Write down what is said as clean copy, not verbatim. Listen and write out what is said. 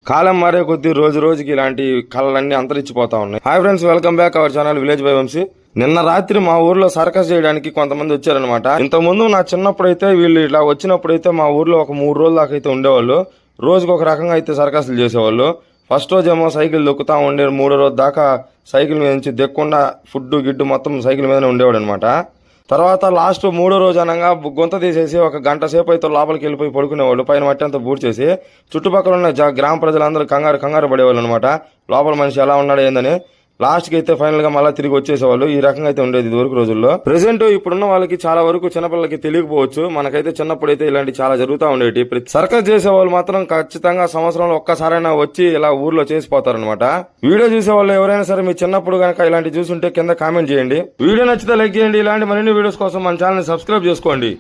కాలం మారే కొద్దీ రోజు రోజుకి ఇలాంటి కళలన్నీ అంతరించిపోతా ఉన్నాయి. Hi friends, welcome back our channel village by Vamshi. నిన్న రాత్రి మా ఊర్లో సర్కస్ చేయడానికి కొంతమంది వచ్చారనమాట. ఇంతకుముందు నా చిన్నప్పుడైతే వీళ్ళు ఇట్లా వచ్చినప్పుడైతే మా ఊర్లో ఒక 3 రోజుల దాకా అయితే ఉండేవాళ్ళు. రోజుకు ఒక రకంగా అయితే సర్కస్లు చేసేవాళ్ళు. ఫస్ట్ రోజు ఏమో సైకిల్ దొక్కుతా ఉండే, 3వ రోజు దాకా సైకిల్ మీద నుంచి దెక్కకుండా ఫుడ్ గిడ్డు మొత్తం సైకిల్ మీదనే ఉండేవాడు అనమాట. తర్వాత లాస్ట్ 3వ రోజు అనగా గొంత తీసేసి ఒక గంట సేపు అయితే లోపలికి వెళ్ళిపోయి పడుకునేవాళ్ళు. పైన మట్టి అంతా బూడ్చేసి చుట్టుపక్కల ఉన్న గ్రామ ప్రజలందరూ కంగారు పడేవాళ్ళు అనమాట. లోపల మనిషి ఎలా ఉన్నాడు ఏందని. లాస్ట్ కి అయితే ఫైనల్ గా మళ్ళీ తిరిగి వచ్చేసేవాళ్ళు. ఈ రకంగా అయితే ఉండేది ఇది వరకు రోజుల్లో. ప్రెసెంట్ ఇప్పుడున్న వాళ్ళకి చాలా వరకు చిన్నపిల్లలకి తెలియకపోవచ్చు. మనకైతే చిన్నప్పుడు అయితే ఇలాంటి చాలా జరుగుతూ ఉండేవి. సర్కస్ చేసే వాళ్ళు మాత్రం ఖచ్చితంగా సంవత్సరంలో ఒక్కసారైనా వచ్చి ఇలా ఊర్లో చేసిపోతారనమాట. వీడియో చూసే వాళ్ళు ఎవరైనా సరే మీ చిన్నప్పుడు కనుక ఇలాంటి చూసుంటే కింద కామెంట్ చేయండి. వీడియో నచ్చితే లైక్ చేయండి. ఇలాంటి మరిన్ని వీడియోస్ కోసం మన ఛానల్ సబ్స్క్రైబ్ చేసుకోండి.